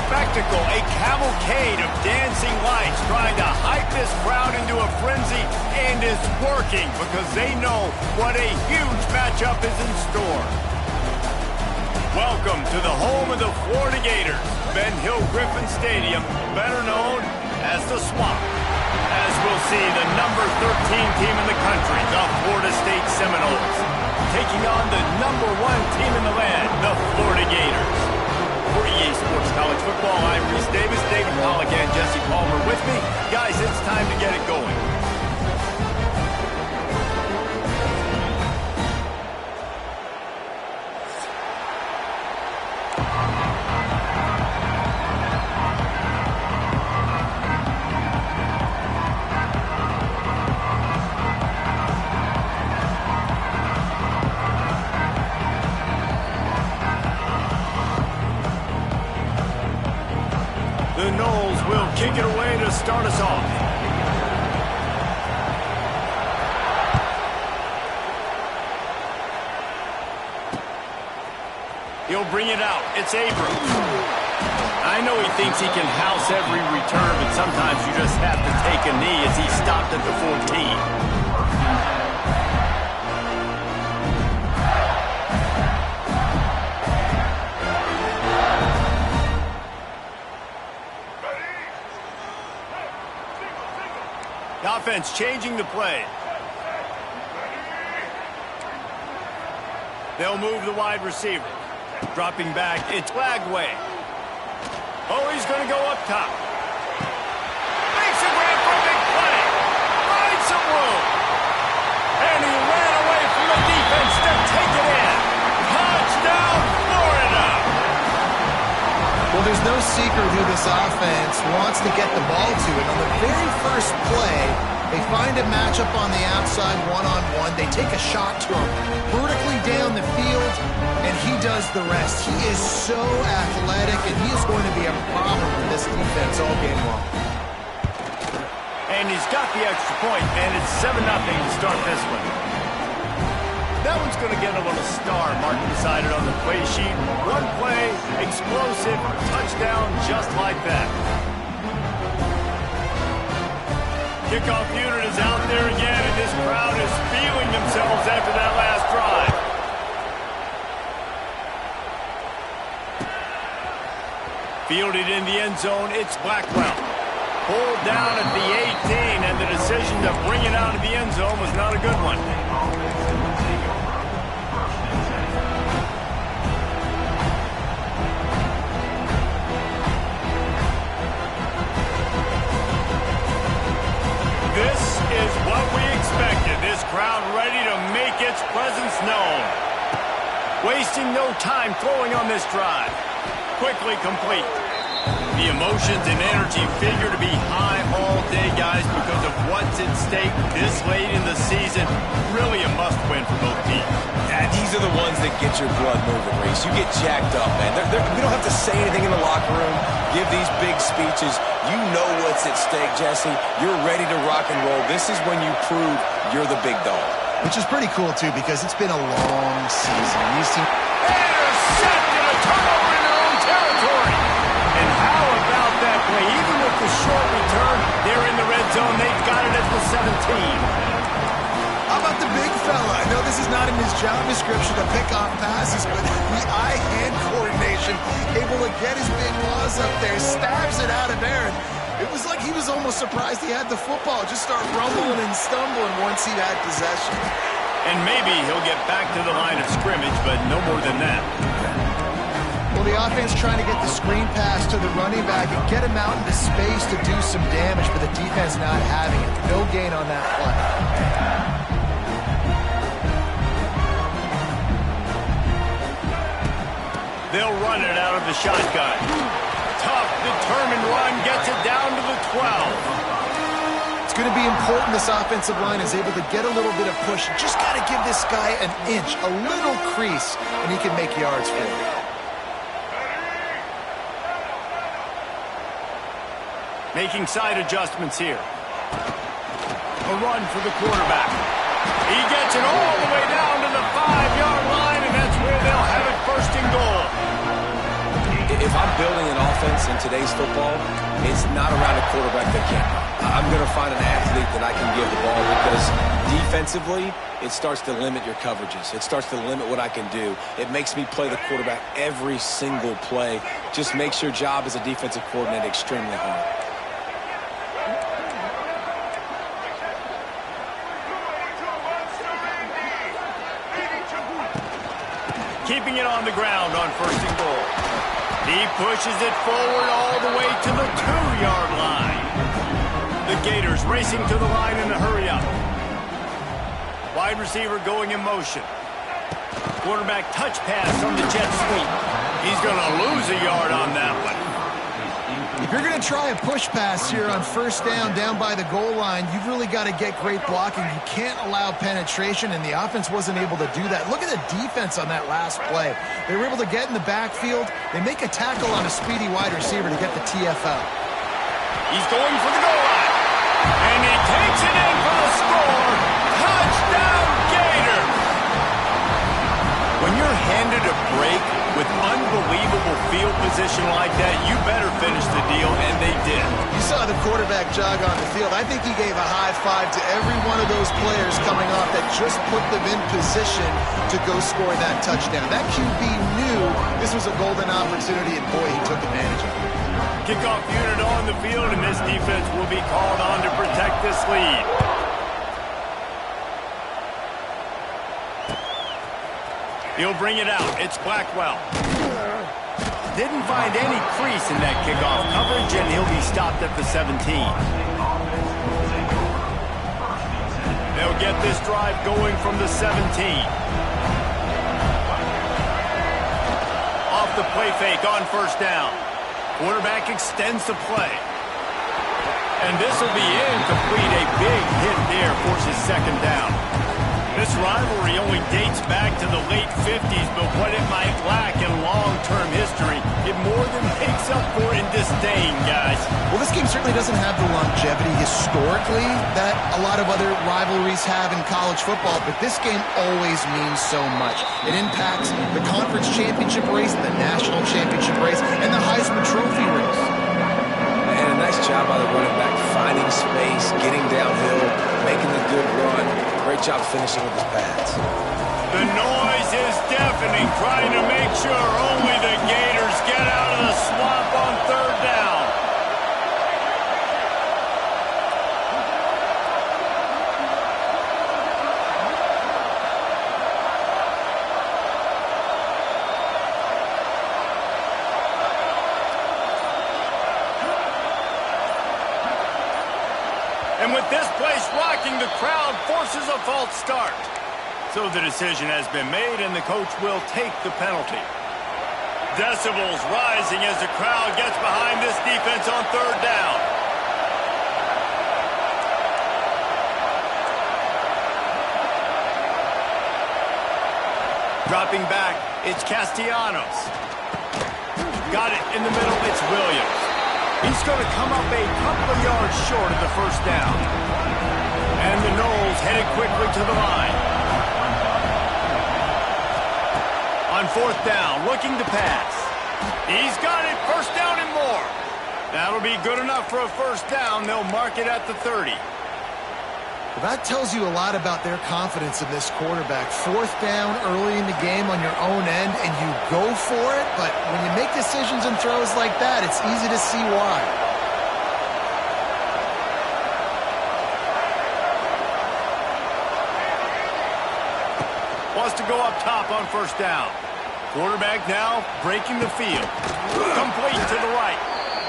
spectacle, a cavalcade of dancing lights trying to hype this crowd into a frenzy, and it's working because they know what a huge matchup is in store. Welcome to the home of the Florida Gators, Ben Hill Griffin Stadium, better known as the Swamp. As we'll see, the number 13 team in the country, the Florida State Seminoles, taking on the number 1 team in the land, the Florida Gators. For EA Sports College Football, I'm Reese Davis, David Pollack, and Jesse Palmer with me. Guys, it's time to get it going. The Noles will kick it away to start us off. He'll bring it out. It's Abrams. I know he thinks he can house every return, but sometimes you just have to take a knee as he stopped at the 14. Offense changing the play. They'll move the wide receiver. Dropping back, it's Lagway. Oh, he's going to go up top. Makes a grab for a big play. Finds some room. And he ran away from the defense to take it in. Touchdown, Florida. Well, there's no secret who this offense wants to get the ball to. And on the very first play, they find a matchup on the outside one-on-one. They take a shot to him vertically down the field, and he does the rest. He is so athletic, and he is going to be a problem for this defense all game long. And he's got the extra point, and it's 7-0 to start this one. That one's going to get a little star marked beside it on the play sheet. One play, explosive, touchdown just like that. Kickoff unit is out there again, and this crowd is feeling themselves after that last drive. Fielded in the end zone, it's Blackwell. Pulled down at the 18, and the decision to bring it out of the end zone was not a good one. This is what we expected. This crowd ready to make its presence known. Wasting no time throwing on this drive. Quickly complete. The emotions and energy figure to be high all day, guys, because of what's at stake this late in the season. Really a must-win for both teams. Yeah, these are the ones that get your blood moving, Reese. You get jacked up, man. We don't have to say anything in the locker room, give these big speeches. You know what's at stake, Jesse. You're ready to rock and roll. This is when you prove you're the big dog. Which is pretty cool, too, because it's been a long season. These teams... Intercepted, a turnover in their own territory. And how about that play? Even with the short return, they're in the red zone. They've got it at the 17. How about the big fella? I know this is not in his job description to pick off passes, but the eye-hand coordination, able to get his big paws up there, stabs it out of there. It was like he was almost surprised he had the football. Just start rumbling and stumbling once he had possession. And maybe he'll get back to the line of scrimmage, but no more than that. Well, the offense trying to get the screen pass to the running back and get him out into space to do some damage, but the defense not having it. No gain on that play. They'll run it out of the shotgun. Tough, determined run, gets it down to the 12. It's going to be important this offensive line is able to get a little bit of push. Just got to give this guy an inch, a little crease, and he can make yards for you. Making side adjustments here. A run for the quarterback. He gets it all the way down to the 5-yard line, and that's where they'll have it first and goal. If I'm building an offense in today's football, it's not around a quarterback that can't run. I'm going to find an athlete that I can give the ball because defensively, it starts to limit your coverages. It starts to limit what I can do. It makes me play the quarterback every single play. Just makes your job as a defensive coordinator extremely hard. Keeping it on the ground on 1st and goal. He pushes it forward all the way to the 2-yard line. The Gators racing to the line in a hurry-up. Wide receiver going in motion. Quarterback touch pass on the jet sweep. He's going to lose a yard on that one. If you're going to try a push pass here on 1st down by the goal line, you've really got to get great blocking. You can't allow penetration, and the offense wasn't able to do that. Look at the defense on that last play. They were able to get in the backfield. They make a tackle on a speedy wide receiver to get the TFL. He's going for the goal line, and he takes it in for the score. Touchdown, Gators! When you're handed a break with unbelievable field position like that, you better finish the deal, and they did. You saw the quarterback jog on the field. I think he gave a high five to every one of those players coming off that just put them in position to go score that touchdown. That QB knew this was a golden opportunity, and boy, he took advantage of it. Kickoff unit on the field, and this defense will be called on to protect this lead. He'll bring it out. It's Blackwell. Didn't find any crease in that kickoff coverage, and he'll be stopped at the 17. They'll get this drive going from the 17. Off the play fake on 1st down. Quarterback extends the play. And this will be incomplete. A big hit there forces 2nd down. This rivalry only dates back to the late 50s, but what it might lack in long-term history, it more than makes up for in disdain, guys. Well, this game certainly doesn't have the longevity historically that a lot of other rivalries have in college football, but this game always means so much. It impacts the conference championship race, the national championship race, and the Heisman Trophy race. And a nice job by the running back, finding space, getting downhill, making the good run. Great job finishing with his pads. The noise is deafening, trying to make sure only the Gators get out of the swamp on 3rd down. And with this place rocking, the crowd forces a false start. So the decision has been made, and the coach will take the penalty. Decibels rising as the crowd gets behind this defense on 3rd down. Dropping back, it's Castellanos. Got it in the middle, it's Williams. He's going to come up a couple of yards short of the 1st down. And the Noles headed quickly to the line. On 4th down, looking to pass. He's got it, 1st down and more. That'll be good enough for a 1st down. They'll mark it at the 30. Well, that tells you a lot about their confidence in this quarterback. 4th down early in the game on your own end, and you go for it, but when you make decisions and throws like that, it's easy to see why. Wants to go up top on 1st down. Quarterback now breaking the field. Complete to the right.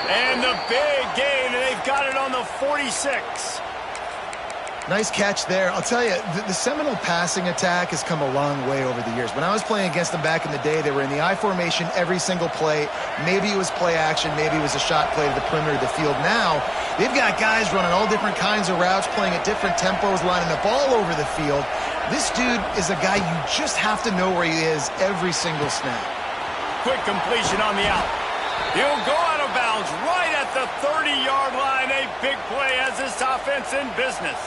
And the big gain, and they've got it on the 46. Nice catch there. I'll tell you, the Seminole passing attack has come a long way over the years. When I was playing against them back in the day, they were in the I formation every single play. Maybe it was play action. Maybe it was a shot play to the perimeter of the field. Now, they've got guys running all different kinds of routes, playing at different tempos, lining up all over the field. This dude is a guy you just have to know where he is every single snap. Quick completion on the out. He'll go out of bounds right at the 30-yard line. A big play as this offense in business.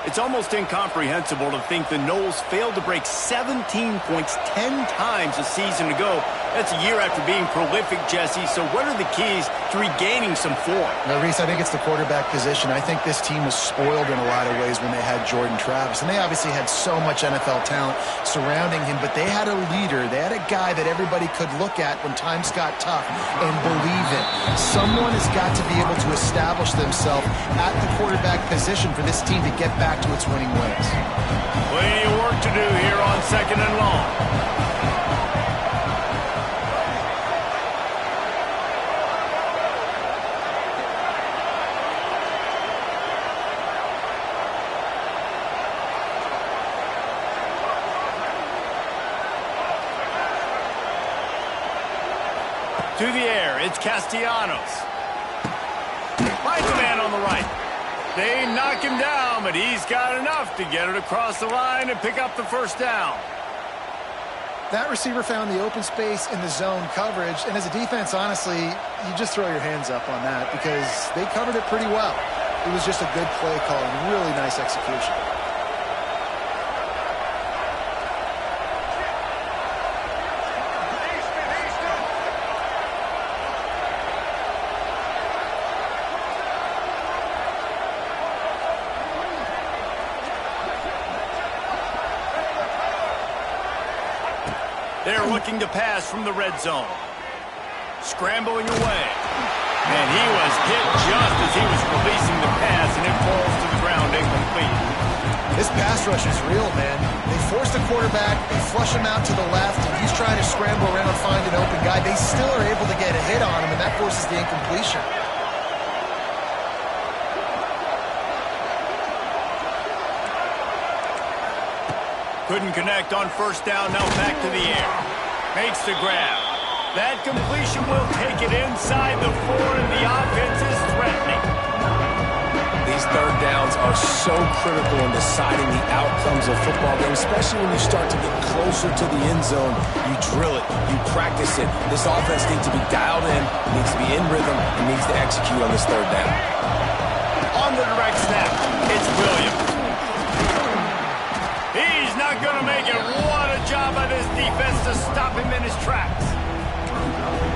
It's almost incomprehensible to think the Noles failed to break 17 points 10 times a season ago. That's a year after being prolific, Jesse. So what are the keys to regaining some form? Now, Reese, I think it's the quarterback position. I think this team was spoiled in a lot of ways when they had Jordan Travis. And they obviously had so much NFL talent surrounding him, but they had a leader. They had a guy that everybody could look at when times got tough and believe in. Someone has got to be able to establish themselves at the quarterback position for this team to get back to its winning ways. Plenty of work to do here on 2nd and long. To the air, it's Castellanos. Finds a man on the right. They knock him down, but he's got enough to get it across the line and pick up the first down. That receiver found the open space in the zone coverage, and as a defense, honestly, you just throw your hands up on that because they covered it pretty well. It was just a good play call and really nice execution. They're looking to pass from the red zone. Scrambling away. And he was hit just as he was releasing the pass, and it falls to the ground incomplete. This pass rush is real, man. They force the quarterback, they flush him out to the left, and he's trying to scramble around and find an open guy. They still are able to get a hit on him, and that forces the incompletion. Couldn't connect on first down, now back to the air. Makes the grab. That completion will take it inside the 4, and the offense is threatening. These third downs are so critical in deciding the outcomes of football games, especially when you start to get closer to the end zone. You drill it, you practice it. This offense needs to be dialed in, needs to be in rhythm, and needs to execute on this third down. On the direct snap, it's Williams. He's not going to make it. What a job by this defense to stop him in his tracks.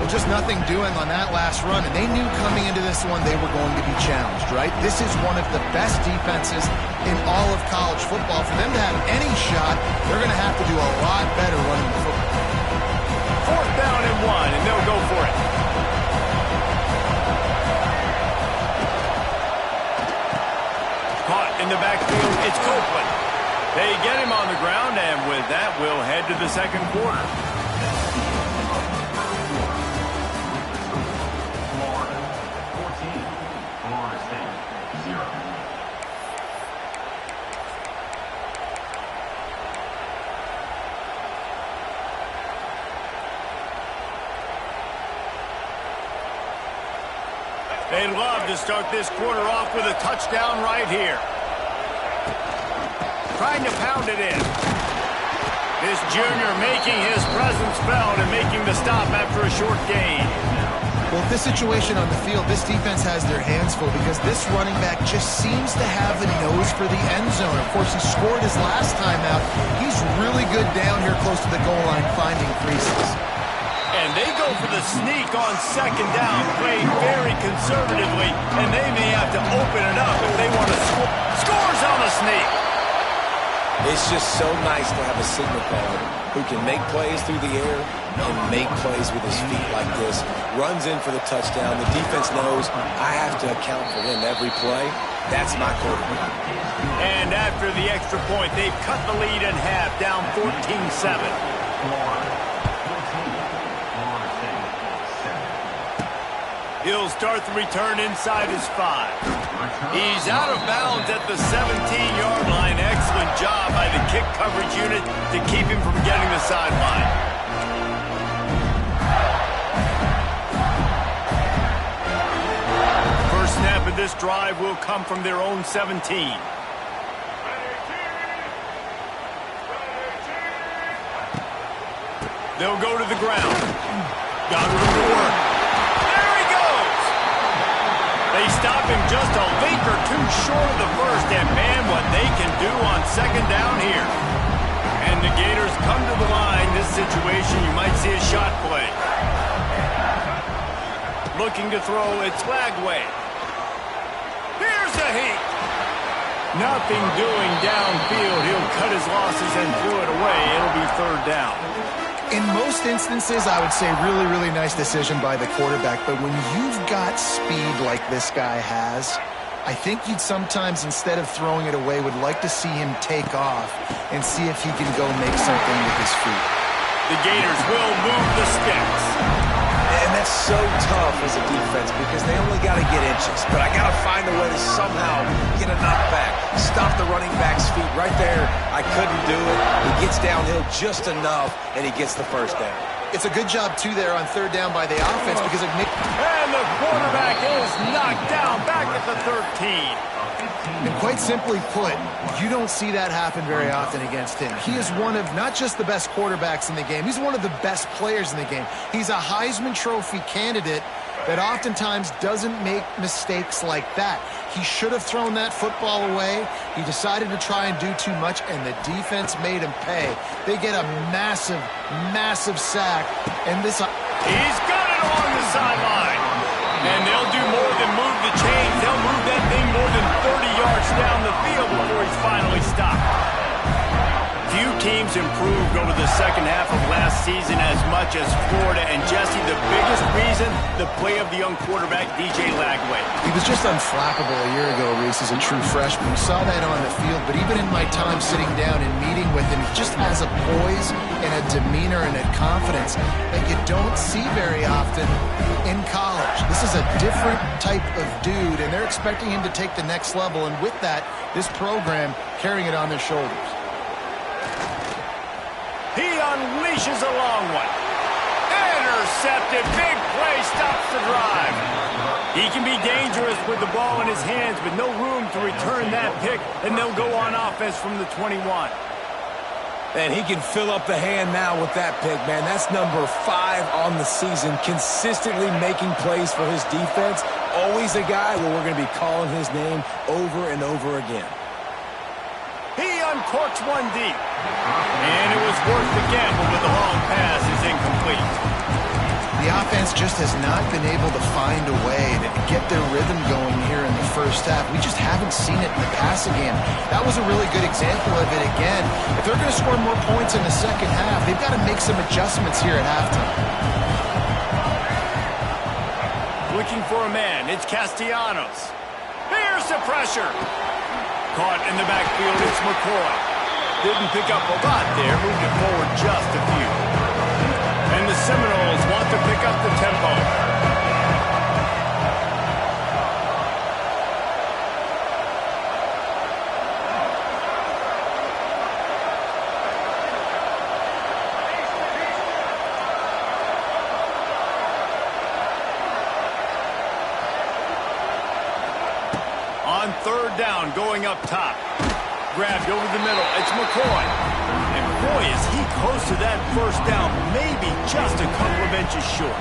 Well, just nothing doing on that last run, and they knew coming into this one they were going to be challenged, right? This is one of the best defenses in all of college football. For them to have any shot, they're going to have to do a lot better running the football. 4th down and 1, and they'll go for it. Caught in the backfield, it's Copeland. They get him on the ground, and with that, we'll head to the second quarter. Florida 14, Florida State 0. They'd love to start this quarter off with a touchdown right here. Trying to pound it in. This junior making his presence felt and making the stop after a short gain. Well, this situation on the field, this defense has their hands full because this running back just seems to have a nose for the end zone. Of course, he scored his last time out. He's really good down here close to the goal line finding creases. And they go for the sneak on second down, playing very conservatively, and they may have to open it up if they want to score. Scores on the sneak. It's just so nice to have a signal caller who can make plays through the air and make plays with his feet like this. Runs in for the touchdown. The defense knows I have to account for him every play. That's my quarterback. And after the extra point, they've cut the lead in half, down 14-7. He'll start the return inside his 5. He's out of bounds at the 17-yard line. Excellent job by the kick coverage unit to keep him from getting the sideline. First snap of this drive will come from their own 17. They'll go to the ground. Got room to work. They stop him just a link or two short of the first, and man, what they can situation, you might see a shot play. Looking to throw, it's Lagway. Here's a heat. Nothing doing downfield. He'll cut his losses and throw it away. It'll be third down. In most instances, I would say really, really nice decision by the quarterback. But when you've got speed like this guy has, I think you'd sometimes, instead of throwing it away, would like to see him take off and see if he can go make something with his feet. The Gators will move the sticks. And that's so tough as a defense because they only got to get inches. But I got to find a way to somehow get a knockback, stop the running back's feet right there. I couldn't do it. He gets downhill just enough, and he gets the first down. It's a good job, too, there on third down by the offense because of Nick. And the quarterback is knocked down back at the 13. And quite simply put, you don't see that happen very often against him. He is one of not just the best quarterbacks in the game, he's one of the best players in the game. He's a Heisman Trophy candidate that oftentimes doesn't make mistakes like that. He should have thrown that football away. He decided to try and do too much, and the defense made him pay. They get a massive, massive sack, and this... He's got it along the sideline. And they'll do more than move the chains. They'll move that thing more than 30 yards down the field before he's finally stopped. Few teams improved over the second half of last season as much as Florida. And Jesse, the biggest reason, the play of the young quarterback, DJ Lagway. He was just unflappable a year ago, Reese, as a true freshman. We saw that on the field, but even in my time sitting down and meeting with him, he just has a poise and a demeanor and a confidence that you don't see very often in college. This is a different type of dude, and they're expecting him to take the next level, and with that, this program carrying it on their shoulders. He unleashes a long one. Intercepted. Big play stops the drive. He can be dangerous with the ball in his hands, but no room to return that pick, and they'll go on offense from the 21. And he can fill up the hand now with that pick, man. That's number 5 on the season, consistently making plays for his defense. Always a guy where we're going to be calling his name over and over again. He uncorks one deep. And it was worth the gamble, but the long pass is incomplete. The offense just has not been able to find a way to get their rhythm going here in the first half. We just haven't seen it in the passing game. That was a really good example of it again. If they're going to score more points in the second half, they've got to make some adjustments here at halftime. Looking for a man, it's Castellanos. Here's the pressure. Caught in the backfield, it's McCoy. Didn't pick up a lot there, moved it forward just a few. And the Seminoles want to pick up the tempo. On third down, going up top. Grabbed over the middle. It's McCoy. And boy, is he close to that first down. Maybe just a couple of inches short.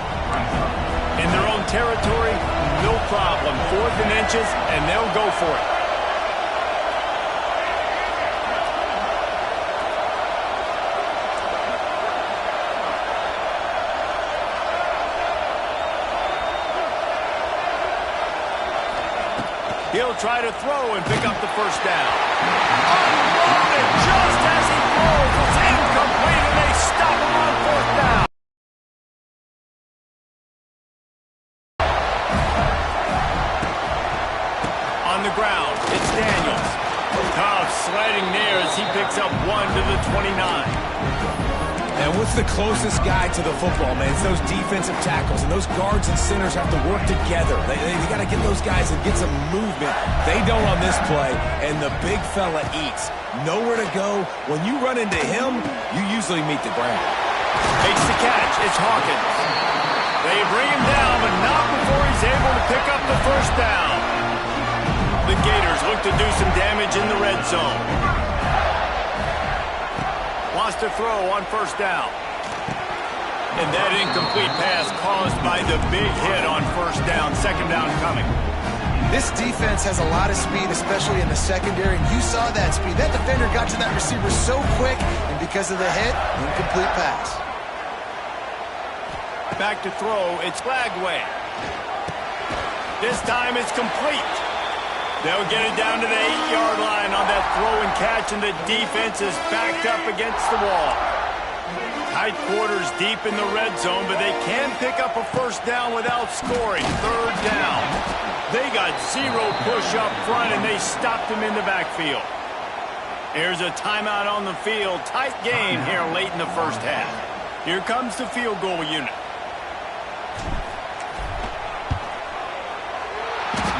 In their own territory, no problem. 4th and inches, and they'll go for it. He'll try to throw and pick up the first down. Unloaded just as he throws. It's incomplete, and they stop him on 4th down. On the ground, it's Daniels. Tough sliding there as he picks up 1 to the 29. And what's the closest guy to the football, man? It's those defensive tackles, and those guards and centers have to work together. They got to get those guys and get some movement. They don't on this play, and the big fella eats. Nowhere to go. When you run into him, you usually meet the ground. Makes the catch. It's Hawkins. They bring him down, but not before he's able to pick up the first down. The Gators look to do some damage in the red zone. Wants to throw on first down. And that incomplete pass caused by the big hit on first down. Second down coming. This defense has a lot of speed, especially in the secondary, and you saw that speed. That defender got to that receiver so quick, and because of the hit, incomplete pass. Back to throw, it's Lagway. This time it's complete. They'll get it down to the 8-yard line on that throw and catch, and the defense is backed up against the wall. Tight quarters deep in the red zone, but they can pick up a first down without scoring. Third down. They got zero push up front, and they stopped him in the backfield. Here's a timeout on the field. Tight game here late in the first half. Here comes the field goal unit.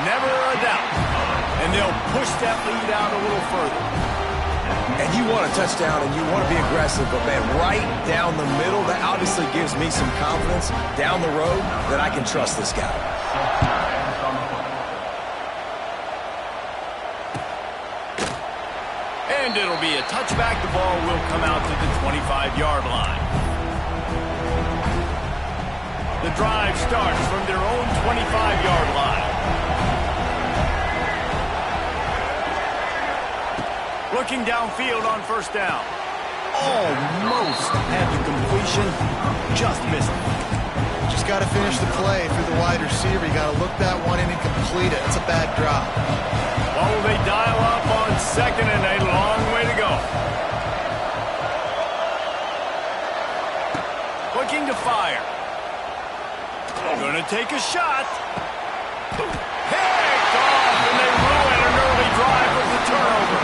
Never a doubt. And they'll push that lead out a little further. And you want a touchdown and you want to be aggressive, but man, right down the middle, that obviously gives me some confidence down the road that I can trust this guy. And it'll be a touchback. The ball will come out to the 25-yard line. The drive starts from their own 25-yard line. Looking downfield on first down. Almost had the completion. Just missed it. Just got to finish the play through the wide receiver. You got to look that one in and complete it. It's a bad drop. Well, will they dial up on second and a long way to go? Looking to fire. Going to take a shot. Picked off, and they ruin an early drive with the turnover.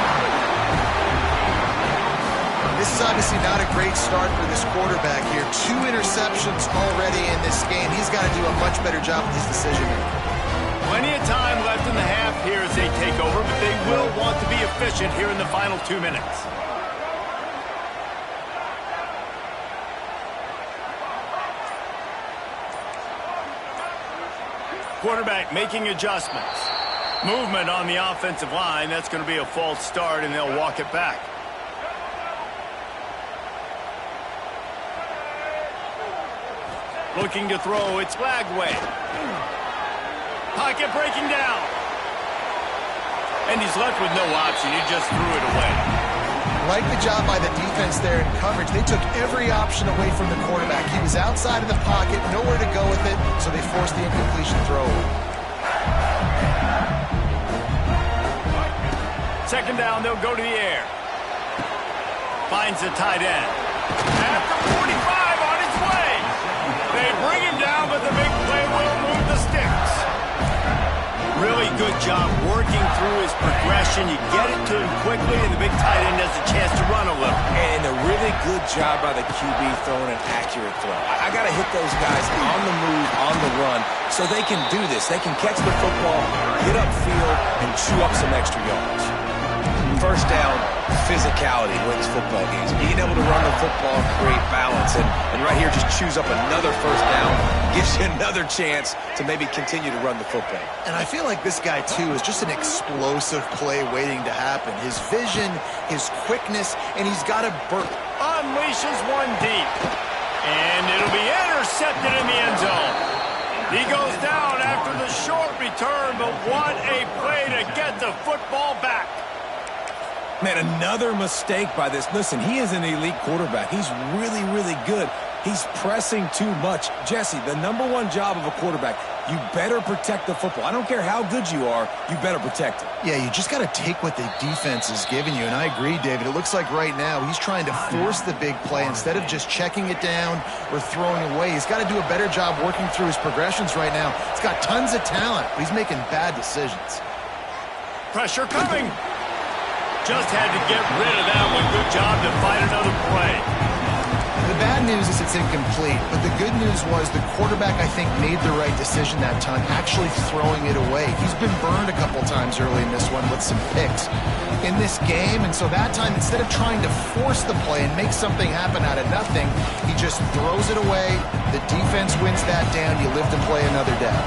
This is obviously not a great start for this quarterback here. 2 interceptions already in this game. He's got to do a much better job with his decision-making. Plenty of time left in the half here as they take over, but they will want to be efficient here in the final 2 minutes. Quarterback making adjustments. Movement on the offensive line. That's going to be a false start, and they'll walk it back. Looking to throw, it's Lagway. Pocket breaking down. And he's left with no option. He just threw it away. Like the job by the defense there in coverage. They took every option away from the quarterback. He was outside of the pocket, nowhere to go with it, so they forced the incompletion throw. Second down, they'll go to the air. Finds the tight end. At the 45 on its way. They bring him down, but the big play will move the sticks. Really good job working through his progression. You get it to him quickly, and the big tight end has a chance to run a little. And a really good job by the QB throwing an accurate throw. I got to hit those guys on the move, on the run, so they can do this. They can catch the football, get upfield, and chew up some extra yards. First down, physicality wins football games. Being able to run the football and create balance. And right here, just chews up another first down, gives you another chance to maybe continue to run the football. And I feel like this guy, too, is just an explosive play waiting to happen. His vision, his quickness, and he's got a burst. Unleashes one deep. And it'll be intercepted in the end zone. He goes down after the short return, but what a play to get the football back. Man, another mistake by this. Listen, he is an elite quarterback. He's really, really good. He's pressing too much. Jesse, the #1 job of a quarterback, you better protect the football. I don't care how good you are, you better protect it. Yeah, you just got to take what the defense is giving you. And I agree, David. It looks like right now he's trying to force the big play instead of just checking it down or throwing away. He's got to do a better job working through his progressions right now. He's got tons of talent, but he's making bad decisions. Pressure coming. Just had to get rid of that one. Good job to fight another play. The bad news is it's incomplete, but the good news was the quarterback, I think, made the right decision that time, actually throwing it away. He's been burned a couple times early in this one with some picks in this game, and so that time, instead of trying to force the play and make something happen out of nothing, he just throws it away. The defense wins that down. You live to play another day.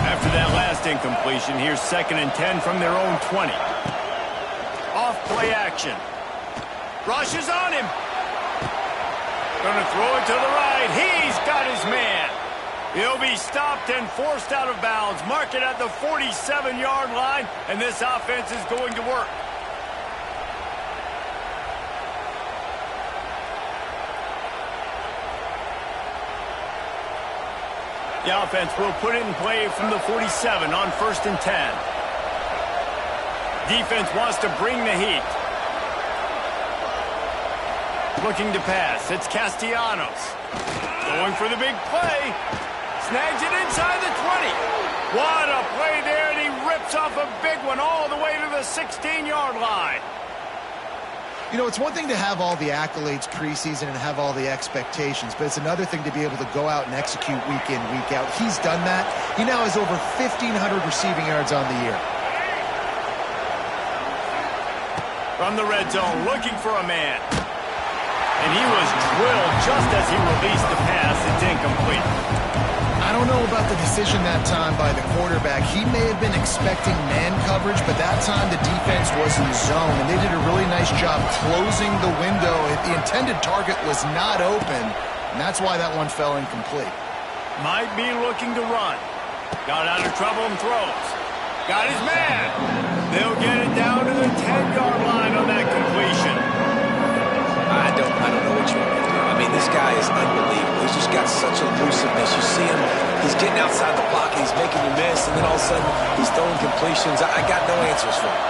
After that last incompletion, here's 2nd and 10 from their own 20. Off play action. Rush is on him. Gonna throw it to the right. He's got his man. He'll be stopped and forced out of bounds. Mark it at the 47-yard line, and this offense is going to work. The offense will put it in play from the 47 on 1st and 10. Defense wants to bring the heat. Looking to pass. It's Castellanos. Going for the big play. Snags it inside the 20. What a play there, and he rips off a big one all the way to the 16-yard line. You know, it's one thing to have all the accolades preseason and have all the expectations, but it's another thing to be able to go out and execute week in, week out. He's done that. He now has over 1,500 receiving yards on the year. From the red zone, looking for a man. And he was drilled just as he released the pass. It's incomplete. I don't know about the decision that time by the quarterback. He may have been expecting man coverage, but that time the defense was in zone, and they did a really nice job closing the window. The intended target was not open, and that's why that one fell incomplete. Might be looking to run. Got out of trouble and throws. Got his man. They'll get it down to the 10-yard line on that completion. I don't know what you want to do. I mean, this guy is unbelievable. He's just got such elusiveness. You see him, he's getting outside the pocket, he's making you miss, and then all of a sudden, he's throwing completions. I got no answers for him.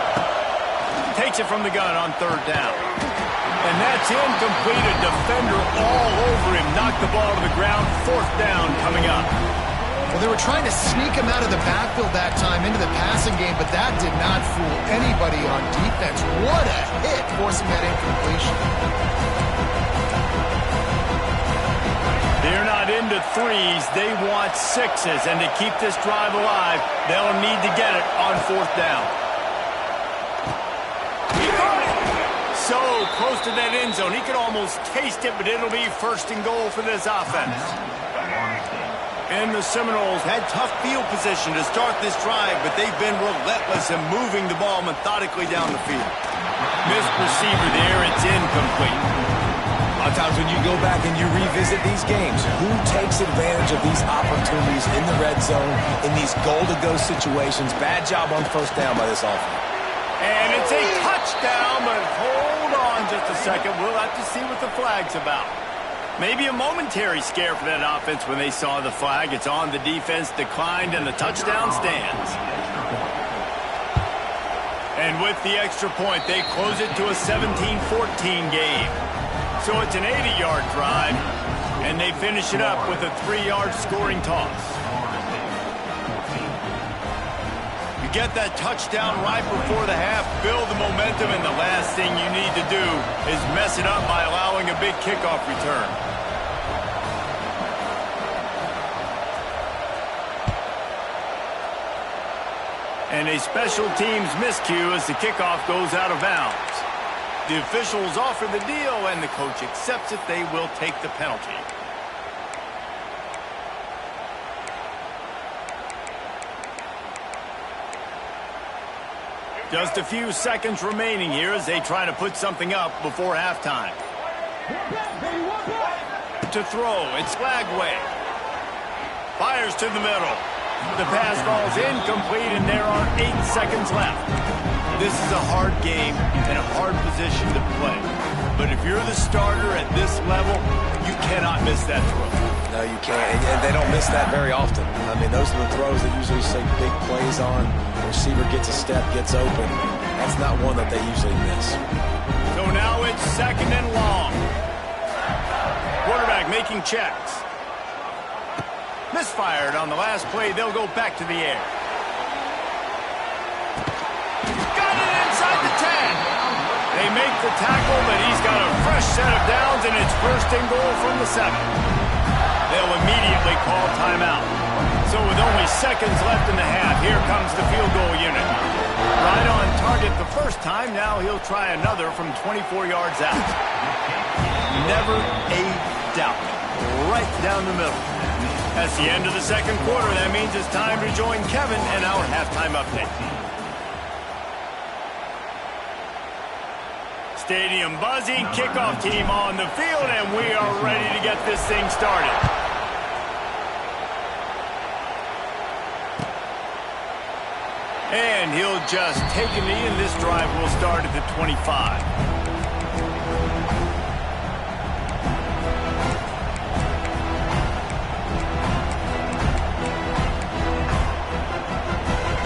Takes it from the gun on 3rd down. And that's incomplete. A defender all over him. Knocked the ball to the ground. 4th down coming up. Well, they were trying to sneak him out of the backfield that time into the passing game, but that did not fool anybody on defense. What a hit, forcing that incompletion. They're not into threes. They want 6s. And to keep this drive alive, they'll need to get it on 4th down. He got it! So close to that end zone. He could almost taste it, but it'll be 1st and goal for this offense. And the Seminoles had tough field position to start this drive, but they've been relentless in moving the ball methodically down the field. Missed receiver there. It's incomplete. A lot of times when you go back and you revisit these games, who takes advantage of these opportunities in the red zone, in these goal-to-go situations? Bad job on 1st down by this offense. And it's a touchdown, but hold on just a second. We'll have to see what the flag's about. Maybe a momentary scare for that offense when they saw the flag. It's on, the defense declined, and the touchdown stands. And with the extra point, they close it to a 17-14 game. So it's an 80-yard drive, and they finish it up with a 3-yard scoring toss. You get that touchdown right before the half, build the momentum, and the last thing you need to do is mess it up by allowing a big kickoff return. And a special teams miscue as the kickoff goes out of bounds. The officials offer the deal, and the coach accepts it. They will take the penalty. Just a few seconds remaining here as they try to put something up before halftime. To throw, it's Lagway. Fires to the middle. The pass falls incomplete, and there are 8 seconds left. This is a hard game and a hard position to play. But if you're the starter at this level, you cannot miss that throw. No, you can't. And they don't miss that very often. I mean, those are the throws that usually say big plays on. The receiver gets a step, gets open. That's not one that they usually miss. So now it's 2nd and long. Quarterback making checks. Misfired on the last play. They'll go back to the air. Got it inside the 10. They make the tackle, but he's got a fresh set of downs, and it's 1st and goal from the 7. They'll immediately call timeout. So with only seconds left in the half, here comes the field goal unit. Right on target the first time. Now he'll try another from 24 yards out. Never a doubt. Right down the middle. That's the end of the 2nd quarter. That means it's time to join Kevin and our halftime update. Stadium buzzing, kickoff team on the field, and we are ready to get this thing started. And he'll just take a knee, and this drive will start at the 25.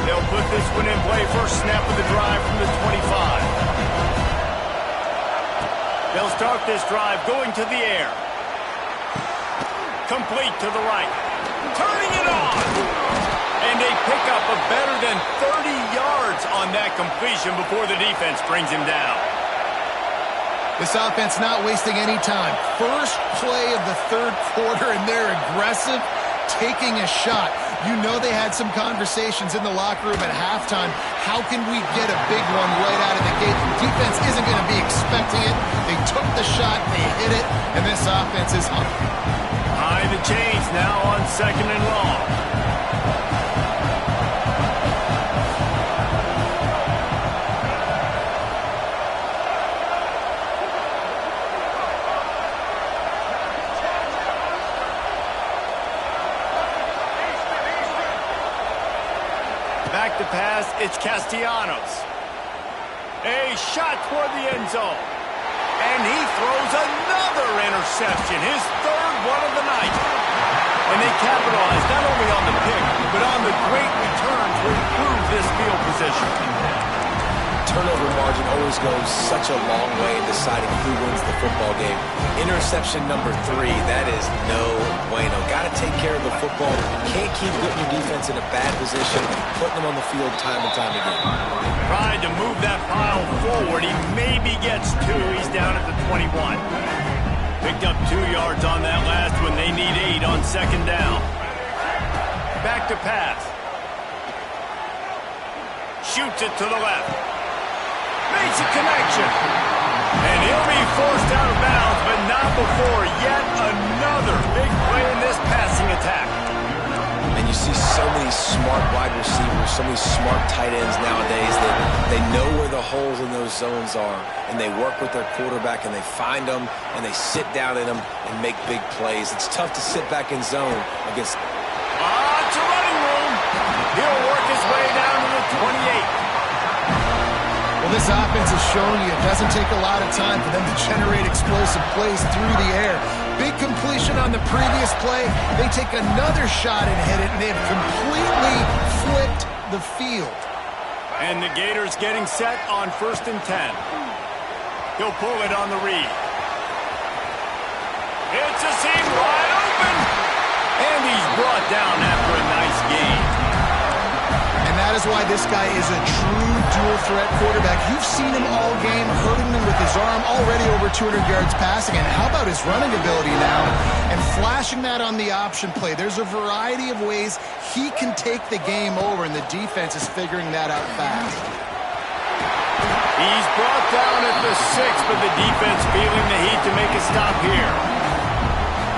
They'll put this one in play. First snap of the drive from the 25. They'll start this drive going to the air. Complete to the right. Turning it on. And they pick up a better than 30 yards on that completion before the defense brings him down. This offense not wasting any time. First play of the third quarter, and they're aggressive, taking a shot. You know they had some conversations in the locker room at halftime. How can we get a big one right out of the gate? The defense isn't going to be expecting it. They took the shot, they hit it, and this offense is hungry. High the chains now on 2nd and long. Back to pass, it's Castellanos. A shot toward the end zone. And he throws another interception, his third one of the night. And they capitalize not only on the pick, but on the great return to improve this field position. Turnover margin always goes such a long way in deciding who wins the football game. Interception number 3, that is no bueno. Got to take care of the football. Can't keep putting your defense in a bad position, putting them on the field time and time again. Tried to move that pile forward. He maybe gets 2. He's down at the 21. Picked up 2 yards on that last one. They need 8 on 2nd down. Back to pass. Shoots it to the left. Makes a connection. And he'll be forced out of bounds, but not before yet another big play in this passing attack. And you see so many smart wide receivers, so many smart tight ends nowadays that they know where the holes in those zones are, and they work with their quarterback, and they find them, and they sit down in them and make big plays. It's tough to sit back in zone against... It's a running room. He'll work his way down to the 28. Well, this offense is showing you it doesn't take a lot of time for them to generate explosive plays through the air. Big completion on the previous play. They take another shot and hit it, and they have completely flipped the field. And the Gators getting set on 1st and 10. He'll pull it on the read. It's a seam wide open. And he's brought down after a nice gain. And that is why this guy is a true dual-threat quarterback. You've seen him all game, hurting them with his arm, already over 200 yards passing. And how about his running ability now? And flashing that on the option play. There's a variety of ways he can take the game over, and the defense is figuring that out fast. He's brought down at the 6, but the defense feeling the heat to make a stop here.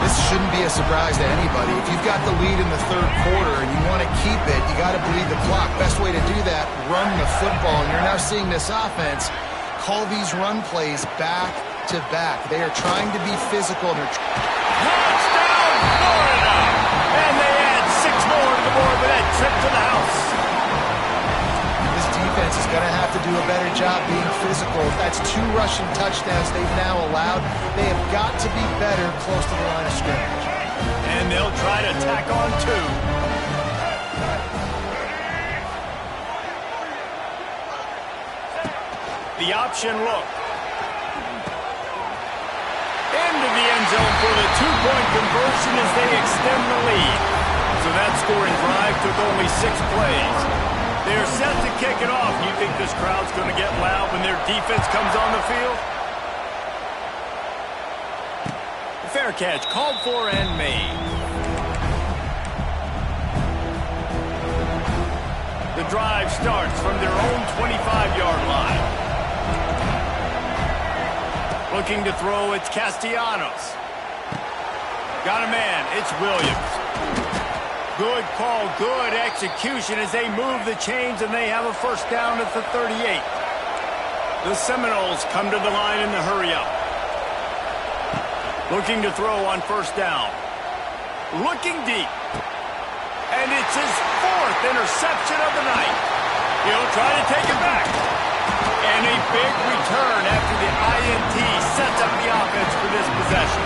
This shouldn't be a surprise to anybody. If you've got the lead in the third quarter and you want to keep it, you got to bleed the clock. Best way to do that, run the football. And you're now seeing this offense call these run plays back to back. They are trying to be physical. Touchdown, Florida! And they add 6 more to the board with that trip to the house. This defense is going to have to do a better job being physical. That's 2 rushing touchdowns they've now allowed. They have got to be better close to the line of scrimmage. And they'll try to tack on 2. The option look. Into the end zone for the 2-point conversion as they extend the lead. So that scoring drive took only 6 plays. They're set to kick it off. You think this crowd's going to get loud when their defense comes on the field? Fair catch, called for and made. The drive starts from their own 25-yard line. Looking to throw, it's Castellanos. Got a man, it's Williams. Good call, good execution as they move the chains, and they have a first down at the 38. The Seminoles come to the line in the hurry-up. Looking to throw on first down. Looking deep. And it's his 4th interception of the night. He'll try to take it back. And a big return after the INT sets up the offense for this possession.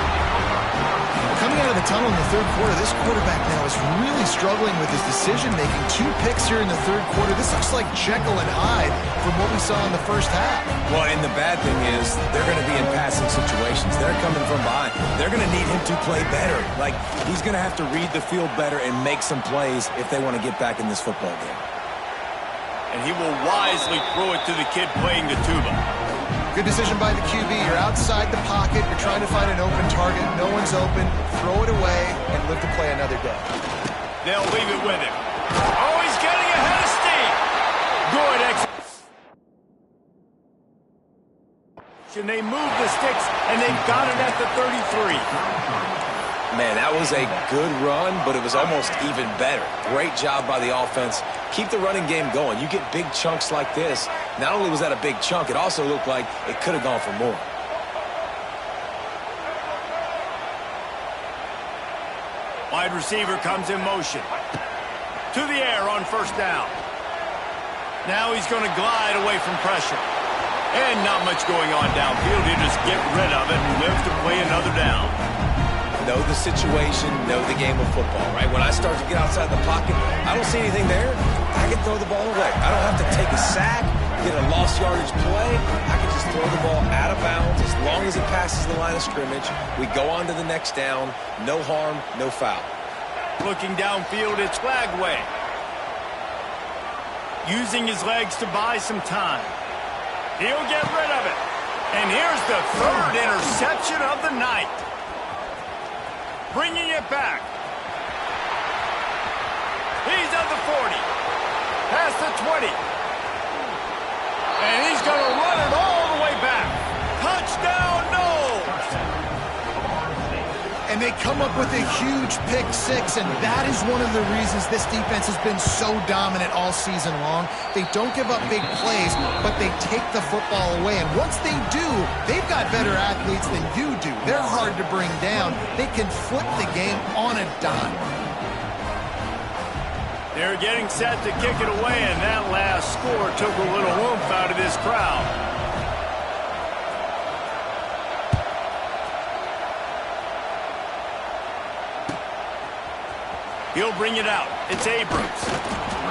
Coming out of the tunnel in the third quarter, this quarterback now is really struggling with his decision-making. 2 picks here in the third quarter. This looks like Jekyll and Hyde from what we saw in the first half. Well, and the bad thing is they're going to be in passing situations. They're coming from behind. They're going to need him to play better. Like, he's going to have to read the field better and make some plays if they want to get back in this football game. And he will wisely throw it to the kid playing the tuba. Good decision by the QB. You're outside the pocket. You're trying to find an open target. No one's open. Throw it away and live to play another day. They'll leave it with him. Oh, he's getting ahead of steam. Good execution. They move the sticks, and they've got it at the 33. Man, that was a good run, but it was almost even better. Great job by the offense. Keep the running game going. You get big chunks like this. Not only was that a big chunk, it also looked like it could have gone for more. Wide receiver comes in motion. To the air on first down. Now he's going to glide away from pressure. And not much going on downfield. He'll just get rid of it and live to play another down. Know the situation, know the game of football, right? When I start to get outside the pocket, I don't see anything there, I can throw the ball away. I don't have to take a sack, get a lost yardage play. I can just throw the ball out of bounds as long as it passes the line of scrimmage. We go on to the next down. No harm, no foul. Looking downfield, it's Flagway. Using his legs to buy some time. He'll get rid of it. And here's the third interception of the night. Bringing it back. He's at the 40. Past the 20. And he's going to run it all the way back. Touchdown, no! And they come up with a huge pick six, and that is one of the reasons this defense has been so dominant all season long. They don't give up big plays, but they take the football away. And once they do, they've got better athletes than you do. They're hard to bring down. They can flip the game on a dime. They're getting set to kick it away, and that last score took a little oomph out of this crowd. He'll bring it out. It's Abrams.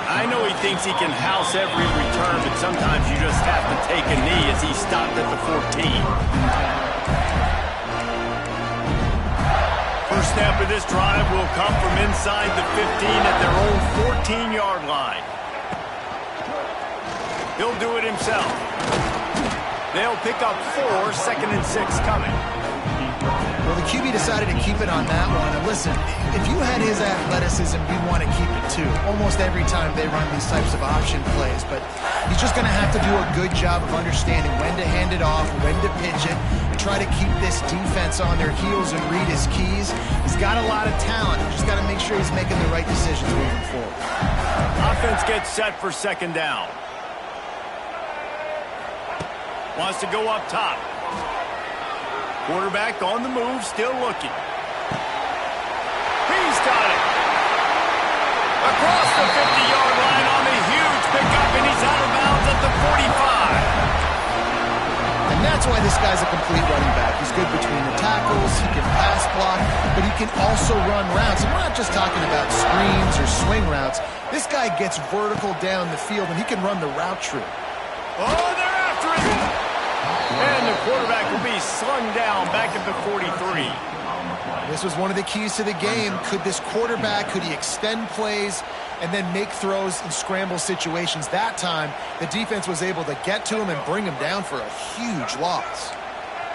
I know he thinks he can house every return, but sometimes you just have to take a knee as he stopped at the 14. First snap of this drive will come from inside the 15 at their own 14-yard line. He'll do it himself. They'll pick up 4, 2nd and 6 coming. Well, the QB decided to keep it on that one. And listen, if you had his athleticism, you'd want to keep it too. Almost every time they run these types of option plays. But he's just going to have to do a good job of understanding when to hand it off, when to pitch it, and try to keep this defense on their heels and read his keys. He's got a lot of talent. Just got to make sure he's making the right decisions moving forward. Offense gets set for 2nd down. Wants to go up top. Quarterback on the move, still looking. He's got it. Across the 50-yard line on the huge pickup, and he's out of bounds at the 45. And that's why this guy's a complete running back. He's good between the tackles, he can pass block, but he can also run routes. And we're not just talking about screens or swing routes. This guy gets vertical down the field, and he can run the route tree. Oh, they're after it. And the quarterback will be slung down back at the 43. This was one of the keys to the game. Could this quarterback, could he extend plays and then make throws in scramble situations? That time, the defense was able to get to him and bring him down for a huge loss.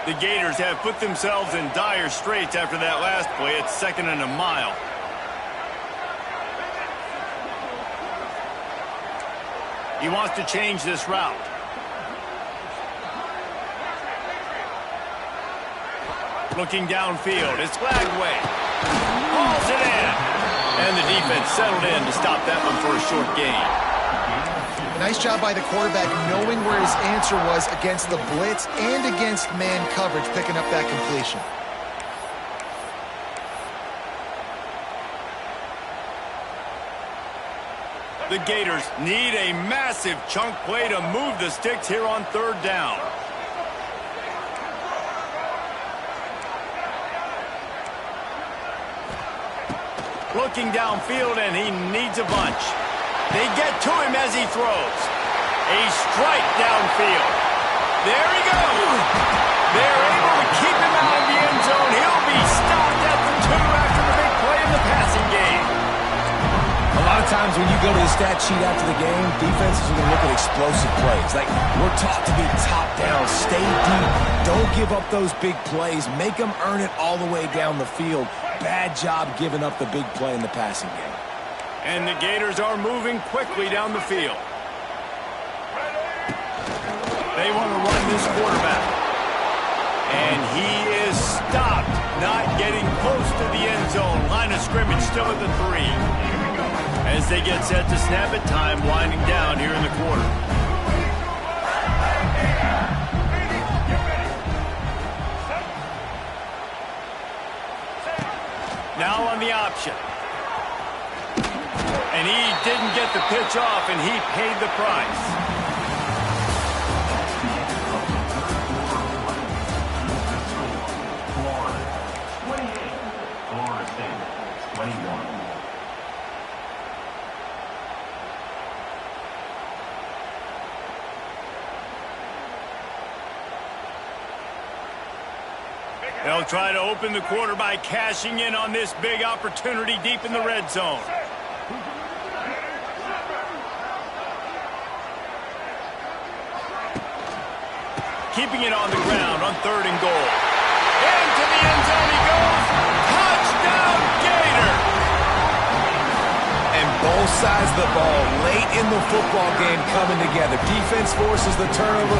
The Gators have put themselves in dire straits after that last play. It's 2nd and a mile. He wants to change this route. Looking downfield, it's Flagway. Hauls it in. And the defense settled in to stop that one for a short gain. Nice job by the quarterback knowing where his answer was against the blitz and against man coverage, picking up that completion. The Gators need a massive chunk play to move the sticks here on third down. Looking downfield, and he needs a bunch. They get to him as he throws. A strike downfield. There he goes. They're able to keep him out of the end zone. He'll be stopped at the 2 after the big play in the passing game. A lot of times when you go to the stat sheet after the game, defenses are going to look at explosive plays. Like, we're taught to be top down, stay deep, don't give up those big plays, make them earn it all the way down the field. Bad job giving up the big play in the passing game. And the Gators are moving quickly down the field. They want to run this quarterback. And he is stopped, not getting close to the end zone. Line of scrimmage still at the 3. As they get set to snap it, time winding down here in the quarter. Now on the option. And he didn't get the pitch off, and he paid the price. Florida State, 21. They'll try to open the quarter by cashing in on this big opportunity deep in the red zone. Keeping it on the ground on 3rd and goal. Into the end zone he goes. Touchdown, Gator! And both sides of the ball late in the football game coming together. Defense forces the turnover.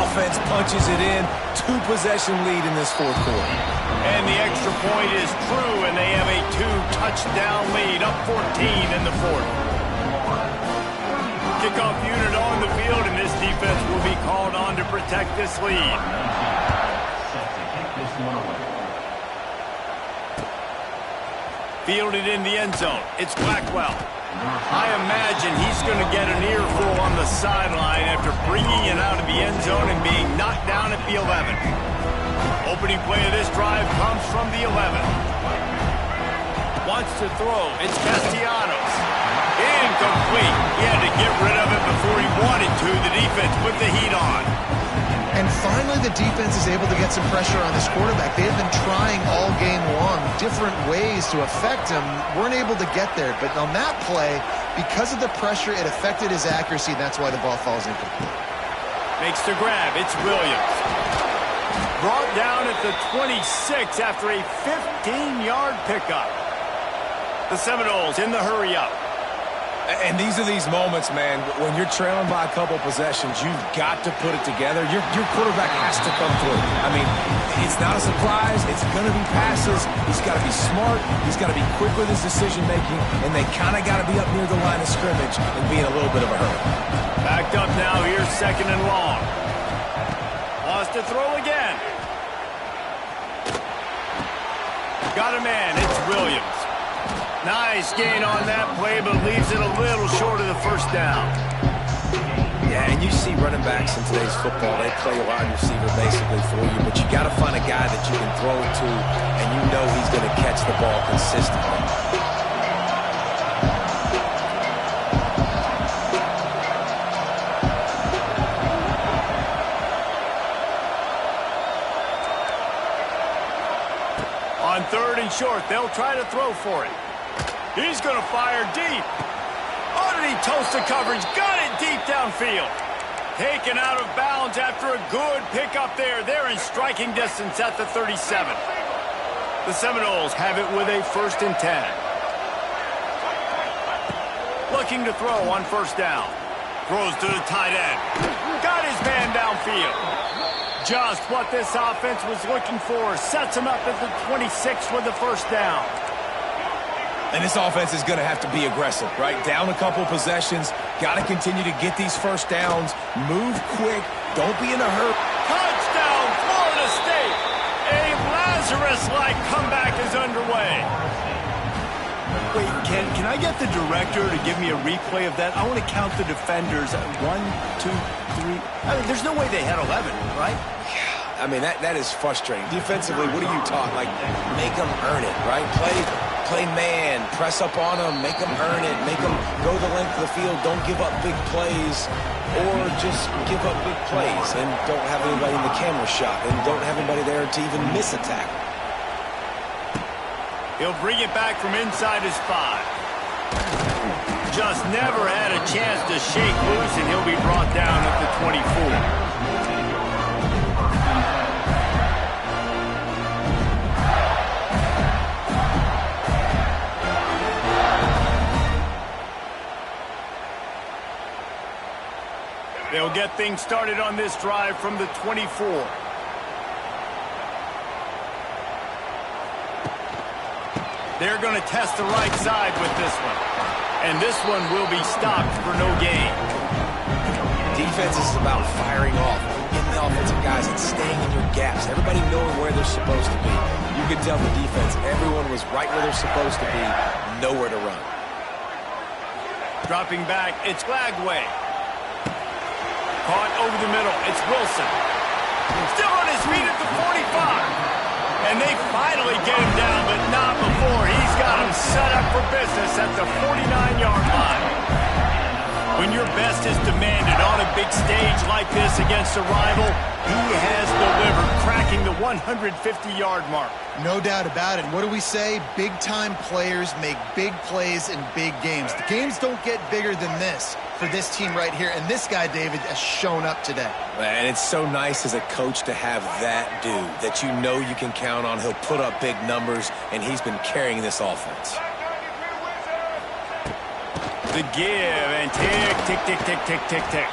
Offense punches it in. 2-possession lead in this 4th quarter. And the extra point is true, and they have a 2-touchdown lead, up 14 in the 4th. Kickoff unit on the field, and this defense will be called on to protect this lead. Set to kick this one away. Fielded in the end zone. It's Blackwell. I imagine he's going to get an earful on the sideline after bringing it out of the end zone and being knocked down at the 11. Opening play of this drive comes from the 11. Wants to throw. It's Castellanos. Incomplete. He had to get rid of it before he wanted to. The defense put the heat on. And finally, the defense is able to get some pressure on this quarterback. They have been trying all game long different ways to affect him. Weren't able to get there. But on that play, because of the pressure, it affected his accuracy, and that's why the ball falls incomplete. Makes the grab. It's Williams. Brought down at the 26 after a 15-yard pickup. The Seminoles in the hurry-up. And these are these moments, man, when you're trailing by a couple possessions, you've got to put it together. Your quarterback has to come through. I mean, it's not a surprise. It's going to be passes. He's got to be smart. He's got to be quick with his decision-making, and they kind of got to be up near the line of scrimmage and be in a little bit of a hurry. Backed up now. Here's 2nd and long. Wants to throw again. Got a man. It's Williams. Nice gain on that play, but leaves it a little short of the 1st down. Yeah, and you see running backs in today's football, they play a wide receiver basically for you, but you got to find a guy that you can throw it to, and you know he's going to catch the ball consistently. On 3rd and short, they'll try to throw for it. He's going to fire deep. Oh, did he toast the coverage? Got it deep downfield. Taken out of bounds after a good pickup there. They're in striking distance at the 37. The Seminoles have it with a 1st and 10. Looking to throw on 1st down. Throws to the tight end. Got his man downfield. Just what this offense was looking for. Sets him up at the 26 with the 1st down. And this offense is going to have to be aggressive, right? Down a couple possessions. Got to continue to get these 1st downs. Move quick. Don't be in a hurry. Touchdown, Florida State. A Lazarus-like comeback is underway. Wait, can I get the director to give me a replay of that? I want to count the defenders. 1, 2, 3. I mean, there's no way they had 11, right? I mean, that is frustrating. Defensively, what are you taught? Like, make them earn it, right? Play man, press up on them, make them earn it, make them go the length of the field, don't give up big plays, or just give up big plays and don't have anybody in the camera shot and don't have anybody there to even miss a tackle. He'll bring it back from inside his 5. Just never had a chance to shake loose, and he'll be brought down at the 24. They'll get things started on this drive from the 24. They're going to test the right side with this one. And this one will be stopped for no gain. Defense is about firing off, getting the offensive guys and staying in your gaps. Everybody knowing where they're supposed to be. You can tell the defense, everyone was right where they're supposed to be, nowhere to run. Dropping back, it's Glagway. Caught over the middle, it's Wilson. Still on his feet at the 45. And they finally get him down, but not before. He's got him set up for business at the 49-yard line. When your best is demanded on a big stage like this against a rival, he has delivered, cracking the 150-yard mark. No doubt about it. What do we say? Big-time players make big plays in big games. The games don't get bigger than this for this team right here, and this guy, David, has shown up today. And it's so nice as a coach to have that dude that you know you can count on. He'll put up big numbers, and he's been carrying this offense. The give, and tick, tick, tick, tick, tick, tick, tick.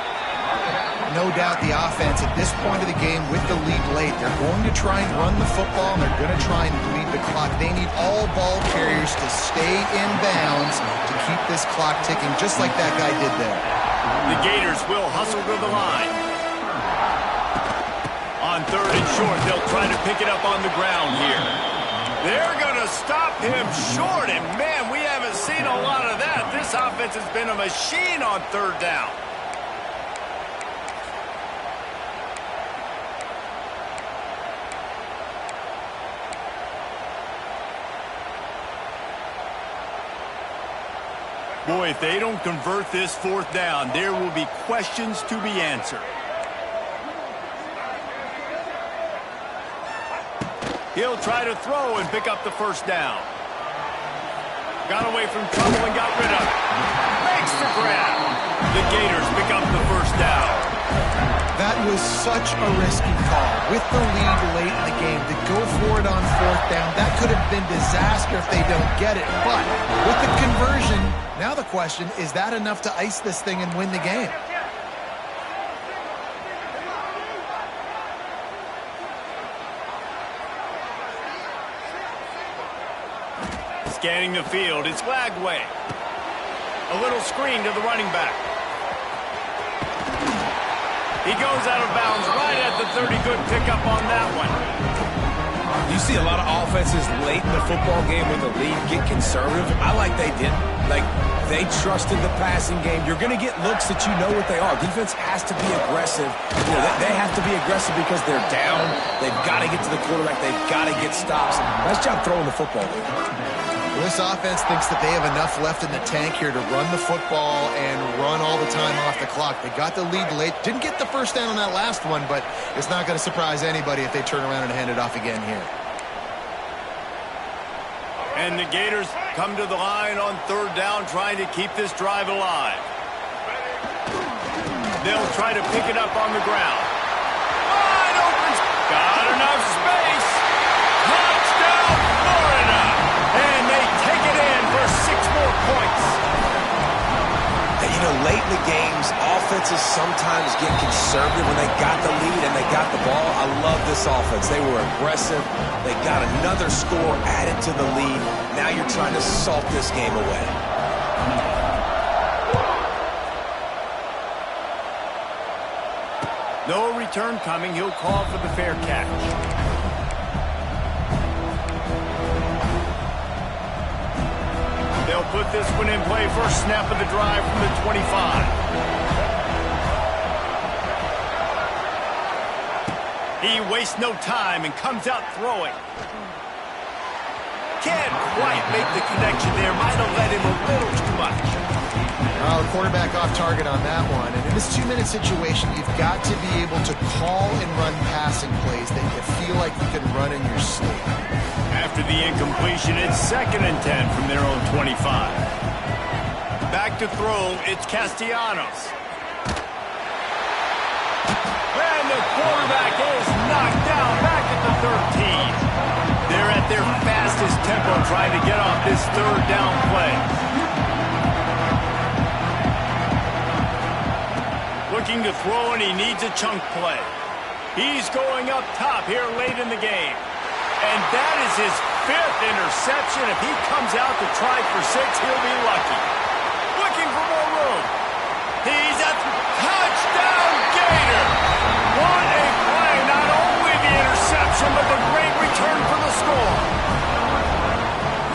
No doubt the offense at this point of the game with the lead late, they're going to try and run the football, and they're going to try and bleed the clock. They need all ball carriers to stay in bounds to keep this clock ticking, just like that guy did there. The Gators will hustle to the line. On 3rd and short, they'll try to pick it up on the ground here. They're going to stop him short, and man, we haven't seen a lot of that. This offense has been a machine on 3rd down. Boy, if they don't convert this 4th down, there will be questions to be answered. He'll try to throw and pick up the 1st down. Got away from trouble and got rid of it. Makes the grab. The Gators pick up the 1st down. That was such a risky call. With the lead late in the game, to go for it on 4th down, that could have been disaster if they don't get it. But with the conversion, now the question, is that enough to ice this thing and win the game? Scanning the field, it's Glagway. A little screen to the running back. He goes out of bounds right at the 30. Good pickup on that one. You see a lot of offenses late in the football game when the lead get conservative. I like they didn't. Like, they trusted the passing game. You're going to get looks that you know what they are. Defense has to be aggressive. You know, they have to be aggressive because they're down. They've got to get to the quarterback. They've got to get stops. Nice job throwing the football. Well, this offense thinks that they have enough left in the tank here to run the football and run all the time off the clock. They got the lead late. Didn't get the 1st down on that last one, but it's not going to surprise anybody if they turn around and hand it off again here. And the Gators come to the line on 3rd down, trying to keep this drive alive. They'll try to pick it up on the ground. Wide open. Got enough space. Touchdown, Florida. And they take it in for 6 more points. You know, late in the games, offenses sometimes get conservative when they got the lead and they got the ball. I love this offense. They were aggressive. They got another score added to the lead. Now you're trying to salt this game away. No return coming. He'll call for the fair catch. They'll put this one in play. First snap of the drive from the 25. He wastes no time and comes out throwing. Can't quite make the connection there. Might have led him a little too much. The quarterback off target on that one. And in this 2-minute situation, you've got to be able to call and run passing plays that you feel like you can run in your sleep. After the incompletion, it's 2nd and 10 from their own 25. Back to throw, it's Castellanos. And the quarterback is knocked down back at the 13. They're at their fastest tempo trying to get off this 3rd down play. Looking to throw, and he needs a chunk play. He's going up top here late in the game. And that is his 5th interception. If he comes out to try for 6, he'll be lucky. Looking for more room. He's at the touchdown Gator. What a play. Not only the interception, but the great return for the score.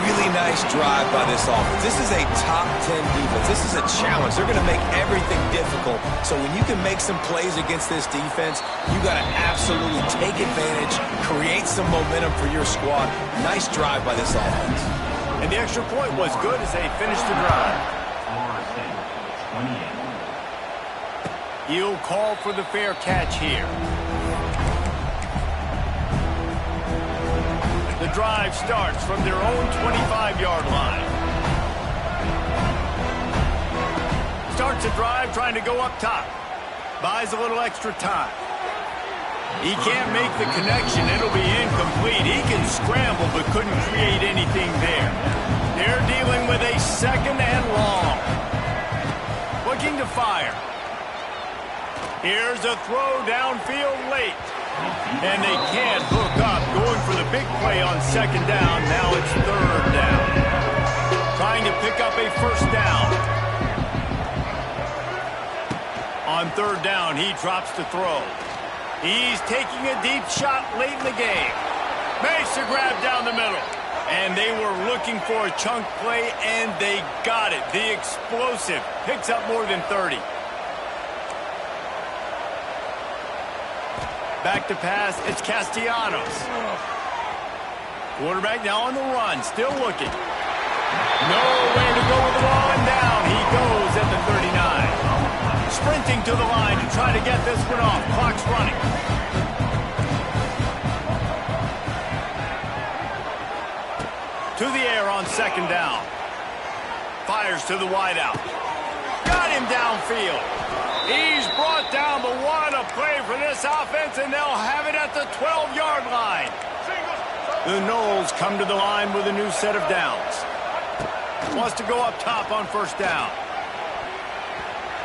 Really nice drive by this offense. This is a top 10 defense. This is a challenge. They're going to make everything difficult. So when you can make some plays against this defense, you got to absolutely take advantage, create some momentum for your squad. Nice drive by this offense. And the extra point was good as they finished the drive. Florida State, 28. He'll call for the fair catch here. The drive starts from their own 25-yard line. Starts a drive trying to go up top. Buys a little extra time. He can't make the connection. It'll be incomplete. He can scramble but couldn't create anything there. They're dealing with a 2nd and long. Looking to fire. Here's a throw downfield late. And they can't hook up. Going for the big play on 2nd down. Now it's 3rd down. Trying to pick up a 1st down. On 3rd down, he drops to throw. He's taking a deep shot late in the game. Makes a grab down the middle. And they were looking for a chunk play, and they got it. The explosive picks up more than 30. Back to pass, it's Castellanos. Quarterback now on the run, still looking. Nowhere to go with the ball, and down he goes at the 39. Sprinting to the line to try to get this one off. Clock's running. To the air on 2nd down. Fires to the wideout. Got him downfield. He's brought down, but what a play for this offense, and they'll have it at the 12-yard line. The Noles come to the line with a new set of downs. Wants to go up top on 1st down.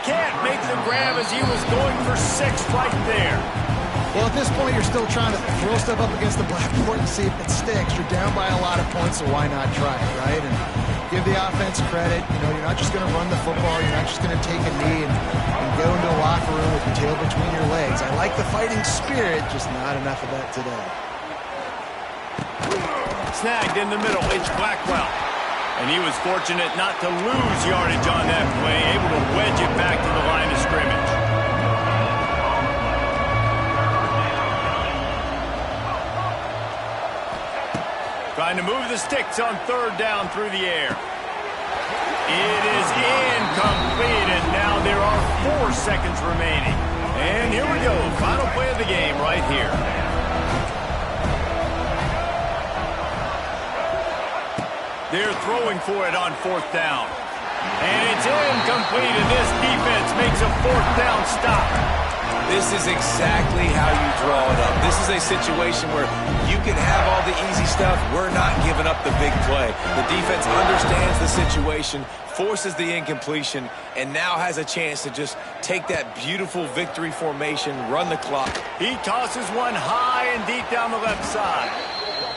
Can't make the grab as he was going for 6 right there. Well, at this point, you're still trying to throw stuff up against the blackboard and see if it sticks. You're down by a lot of points, so why not try it, right? And give the offense credit. You know, you're not just going to run the football. You're not just going to take a knee and go into a locker room with your tail between your legs. I like the fighting spirit, just not enough of that today. Snagged in the middle, it's Blackwell. And he was fortunate not to lose yardage on that play, able to wedge it back to the line of scrimmage. Trying to move the sticks on 3rd down through the air. It is incomplete, and now there are 4 seconds remaining. And here we go, final play of the game right here. They're throwing for it on 4th down. And it's incomplete, and this defense makes a 4th down stop. This is exactly how you draw it up. This is a situation where you can have all the easy stuff. We're not giving up the big play. The defense understands the situation, forces the incompletion, and now has a chance to just take that beautiful victory formation, run the clock. He tosses one high and deep down the left side.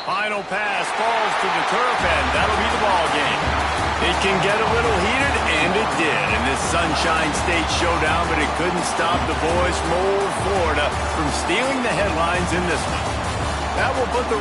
Final pass falls to the turf, and that'll be the ball game. It can get a little heated, and it did in this Sunshine State showdown, but it couldn't stop the boys from old Florida from stealing the headlines in this one. That will put the